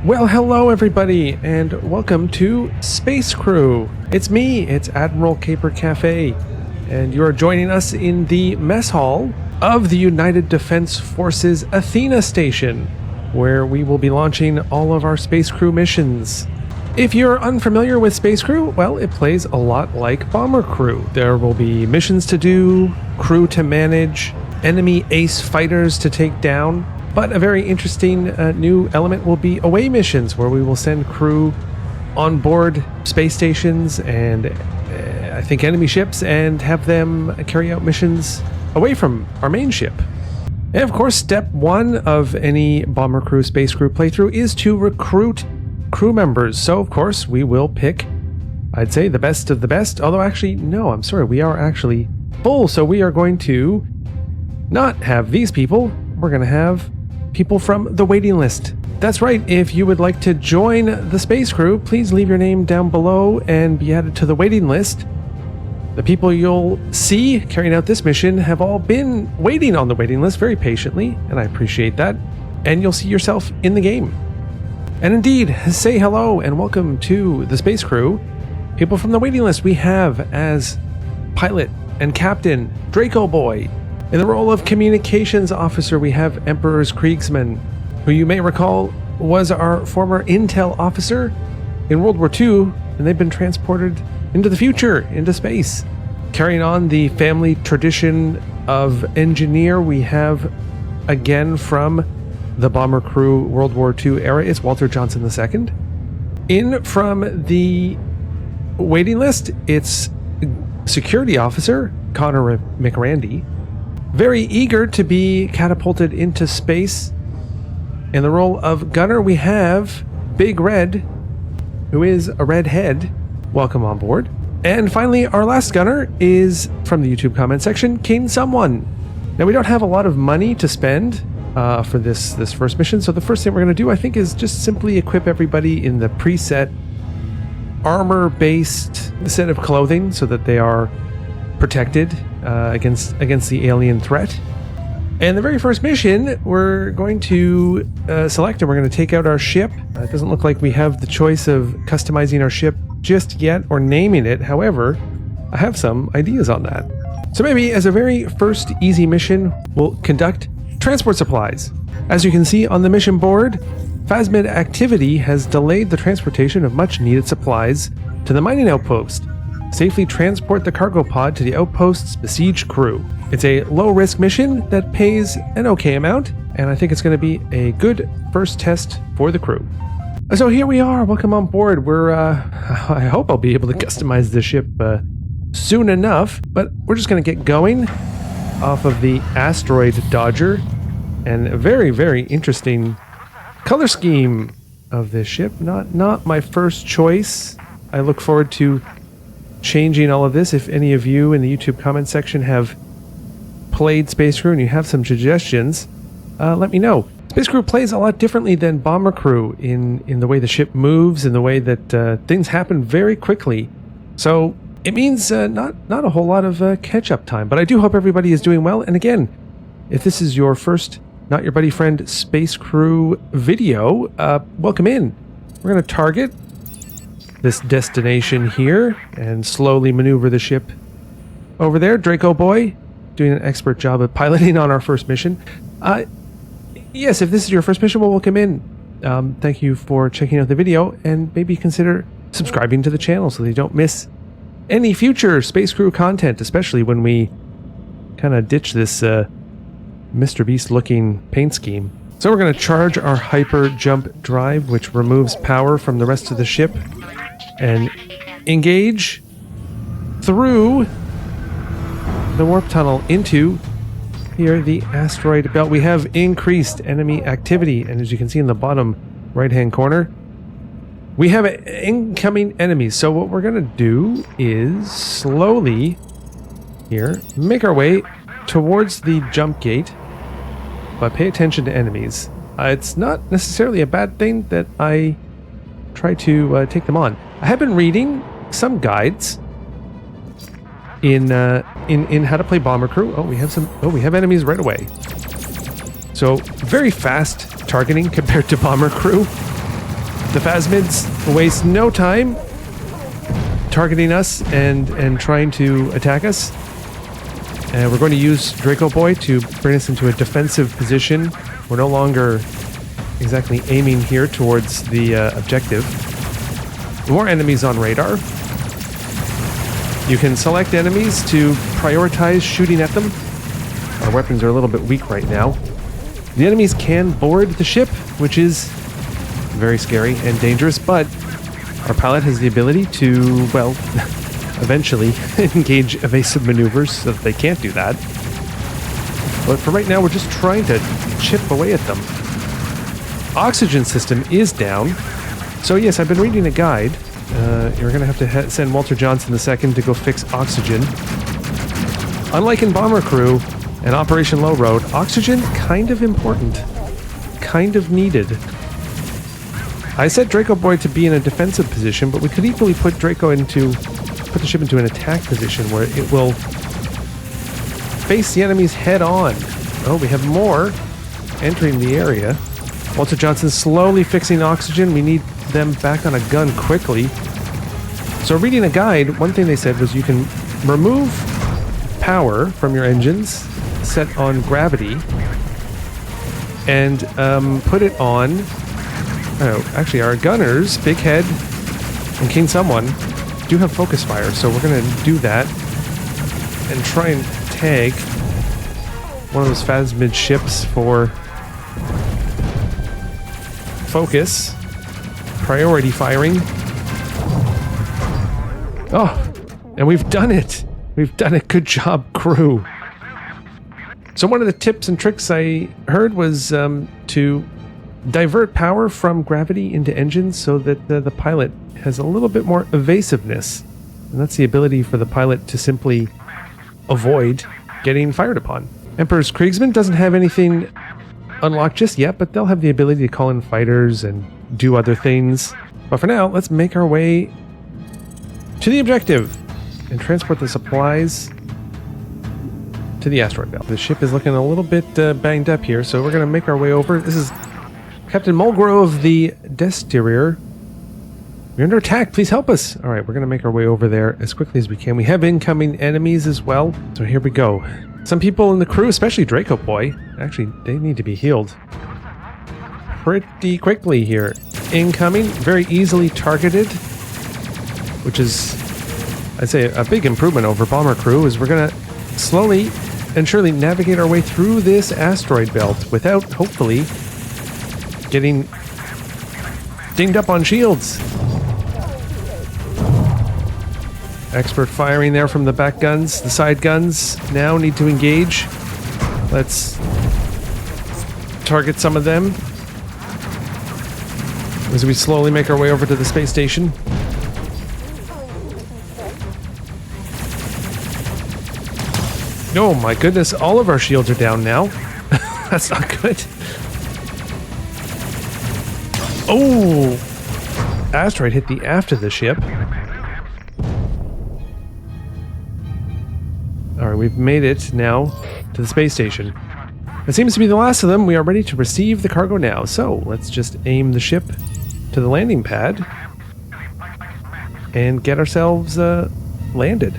Well, hello everybody, and welcome to Space Crew. It's me, it's Admiral Caper Cafe, and you are joining us in the mess hall of the United Defense Forces Athena Station, where we will be launching all of our Space Crew missions. If you're unfamiliar with Space Crew, well, it plays a lot like Bomber Crew. There will be missions to do, crew to manage, enemy ace fighters to take down. But a very interesting new element will be away missions, where we will send crew on board space stations and I think enemy ships and have them carry out missions away from our main ship. And of course, step one of any Bomber Crew, Space Crew playthrough is to recruit crew members. So of course, we will pick, I'd say, the best of the best. Although actually, no, I'm sorry, we are actually full. So we are going to not have these people. We're going to have people from the waiting list. That's right, if you would like to join the Space Crew, please leave your name down below and be added to the waiting list. The people you'll see carrying out this mission have all been waiting on the waiting list very patiently, and I appreciate that, and you'll see yourself in the game. And indeed, say hello and welcome to the Space Crew. People from the waiting list we have as pilot and captain Draco Boy. In the role of communications officer, we have Emperor's Kriegsman, who you may recall was our former intel officer in World War II, and they've been transported into the future, into space. Carrying on the family tradition of engineer, we have, again from the Bomber Crew World War II era, it's Walter Johnson II. In from the waiting list, it's security officer Connor McRandy. Very eager to be catapulted into space. In the role of gunner, we have Big Red, who is a redhead. Welcome on board. And finally, our last gunner is from the YouTube comment section, King Someone. Now, we don't have a lot of money to spend for this first mission, so the first thing we're going to do, I think, is just simply equip everybody in the preset armor-based set of clothing so that they are protected against the alien threat. And the very first mission we're going to select, and we're going to take out our ship. It doesn't look like we have the choice of customizing our ship just yet or naming it. However, I have some ideas on that. So maybe as a very first easy mission, we'll conduct transport supplies. As you can see on the mission board, Phasmid activity has delayed the transportation of much needed supplies to the mining outpost. Safely transport the cargo pod to the outpost's besieged crew. It's a low-risk mission that pays an okay amount, and I think it's going to be a good first test for the crew. So here we are. Welcome on board. I hope I'll be able to customize the ship soon enough, but we're just going to get going off of the Asteroid Dodger, and a very, very interesting color scheme of this ship. Not my first choice. I look forward to changing all of this. If any of you in the YouTube comment section have played Space Crew and you have some suggestions, let me know. Space Crew plays a lot differently than Bomber Crew in the way the ship moves, in the way that things happen very quickly. So it means not a whole lot of catch-up time, but I do hope everybody is doing well. And again, if this is your first Not Your Buddy Friend Space Crew video, welcome in. We're going to target this destination here and slowly maneuver the ship over there. Draco Boy doing an expert job of piloting on our first mission. Yes, if this is your first mission, well, welcome in. Thank you for checking out the video, and maybe consider subscribing to the channel so that you don't miss any future Space Crew content, especially when we kind of ditch this Mr. Beast looking paint scheme. So we're going to charge our hyper jump drive, which removes power from the rest of the ship, and engage through the warp tunnel into here the asteroid belt. We have increased enemy activity, and as you can see in the bottom right hand corner, we have incoming enemies. So what we're going to do is slowly here make our way towards the jump gate, but pay attention to enemies. It's not necessarily a bad thing that I try to take them on. I have been reading some guides in how to play Bomber Crew. We have enemies right away. So very fast targeting compared to Bomber Crew. The phasmids waste no time targeting us and trying to attack us. And we're going to use Draco Boy to bring us into a defensive position. We're no longer exactly aiming here towards the objective. More enemies on radar. You can select enemies to prioritize shooting at them. Our weapons are a little bit weak right now. The enemies can board the ship, which is very scary and dangerous, but our pilot has the ability to, well, eventually engage evasive maneuvers so that they can't do that. But for right now, we're just trying to chip away at them. Oxygen system is down. So yes, I've been reading a guide. You're going to have to send Walter Johnson II to go fix oxygen. Unlike in Bomber Crew and Operation Low Road, oxygen kind of important. Kind of needed. I set Draco Boy to be in a defensive position, but we could equally put the ship into an attack position where it will face the enemies head on. Oh, we have more entering the area. Walter Johnson slowly fixing oxygen. We need them back on a gun quickly. So reading a guide, one thing they said was you can remove power from your engines, set on gravity, and put it on... Oh, actually our gunners, Big Head and King Someone, do have focus fire, so we're going to do that and try and tag one of those phasmid ships for focus. Priority firing. Oh, and we've done it. We've done it. Good job, crew. So one of the tips and tricks I heard was to divert power from gravity into engines so that the pilot has a little bit more evasiveness. And that's the ability for the pilot to simply avoid getting fired upon. Emperor's Kriegsman doesn't have anything unlocked just yet, but they'll have the ability to call in fighters and do other things. But for now, let's make our way to the objective and transport the supplies to the asteroid belt. The ship is looking a little bit banged up here, so we're going to make our way over. This is Captain Mulgrove, the Desterior. We're under attack. Please help us. All right, we're going to make our way over there as quickly as we can. We have incoming enemies as well, so here we go. Some people in the crew, especially Draco Boy, actually, they need to be healed pretty quickly here. Incoming, very easily targeted, which is, I'd say, a big improvement over Bomber Crew, is we're going to slowly and surely navigate our way through this asteroid belt without, hopefully, getting dinged up on shields. Expert firing there from the back guns. The side guns now need to engage. Let's target some of them as we slowly make our way over to the space station. Oh my goodness, all of our shields are down now. That's not good. Oh! Asteroid hit the aft of the ship. Alright, we've made it now to the space station. It seems to be the last of them. We are ready to receive the cargo now. So, let's just aim the ship to the landing pad and get ourselves landed.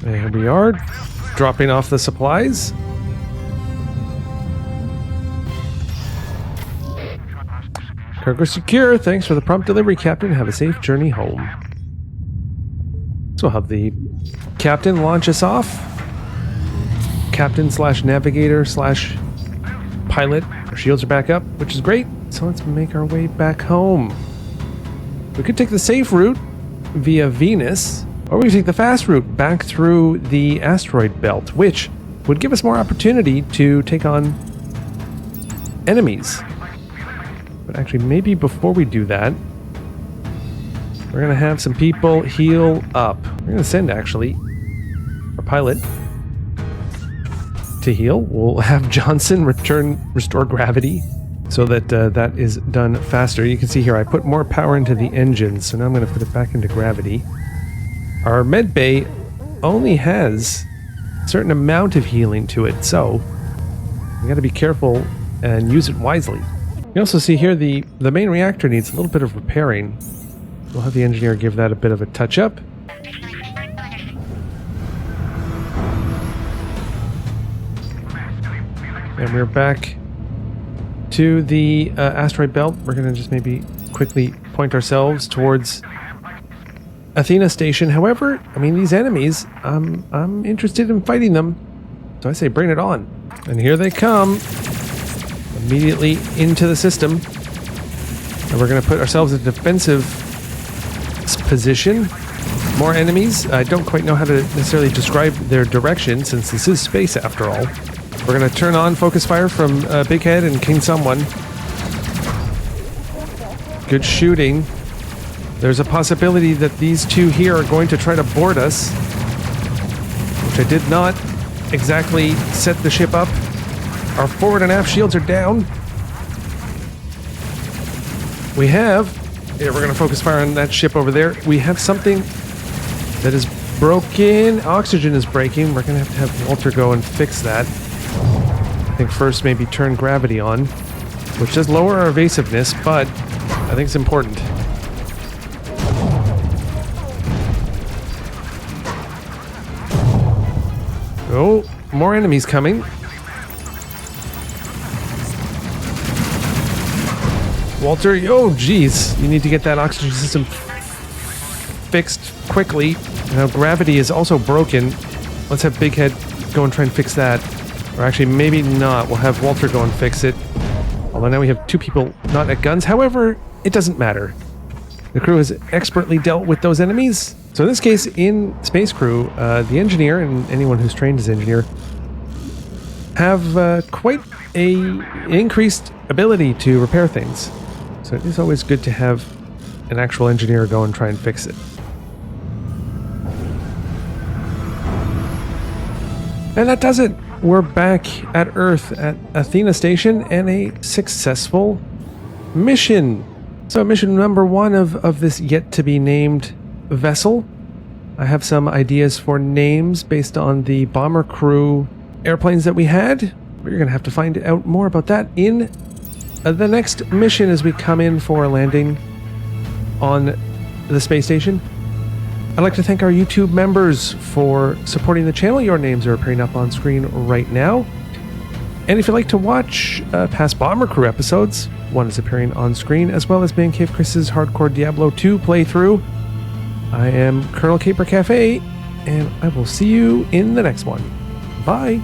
And here we are, dropping off the supplies. Cargo secure. Thanks for the prompt delivery, Captain. Have a safe journey home. So we'll have the Captain launch us off. Captain / navigator / pilot. Our shields are back up, which is great. So let's make our way back home. We could take the safe route via Venus, or we could take the fast route back through the asteroid belt, which would give us more opportunity to take on enemies. But actually, maybe before we do that, we're going to have some people heal up. We're going to send, actually, our pilot to heal. We'll have Johnson restore gravity so that that is done faster. You can see here I put more power into the engine, so now I'm going to put it back into gravity. Our med bay only has a certain amount of healing to it, so We got to be careful and use it wisely. You also see here the main reactor needs a little bit of repairing. We'll have the engineer give that a bit of a touch-up. And we're back to the asteroid belt. We're going to just maybe quickly point ourselves towards Athena Station. However, I mean, these enemies, I'm interested in fighting them. So I say bring it on. And here they come. Immediately into the system. And we're going to put ourselves in a defensive position. More enemies. I don't quite know how to necessarily describe their direction since this is space after all. We're going to turn on focus fire from Big Head and King Someone. Good shooting. There's a possibility that these two here are going to try to board us, which I did not exactly set the ship up. Our forward and aft shields are down. We have... Yeah, we're going to focus fire on that ship over there. We have something that is broken. Oxygen is breaking. We're going to have Walter go and fix that. I think first maybe turn gravity on, which does lower our evasiveness, but I think it's important. Oh, more enemies coming. Walter, oh geez, you need to get that oxygen system fixed quickly. Now gravity is also broken. Let's have Big Head go and try and fix that. Or actually, maybe not. We'll have Walter go and fix it. Although now we have two people not at guns. However, it doesn't matter. The crew has expertly dealt with those enemies. So in this case, in Space Crew, the engineer and anyone who's trained as engineer have quite an increased ability to repair things. So it is always good to have an actual engineer go and try and fix it. And that does it. We're back at Earth at Athena Station and a successful mission. So mission number 1 of this yet-to-be-named vessel. I have some ideas for names based on the bomber crew airplanes that we had. We're going to have to find out more about that in the next mission as we come in for a landing on the space station. I'd like to thank our YouTube members for supporting the channel. Your names are appearing up on screen right now. And if you'd like to watch past Bomber Crew episodes, one is appearing on screen, as well as Man Cave Chris's Hardcore Diablo 2 playthrough. I am Colonel Caper Cafe, and I will see you in the next one. Bye!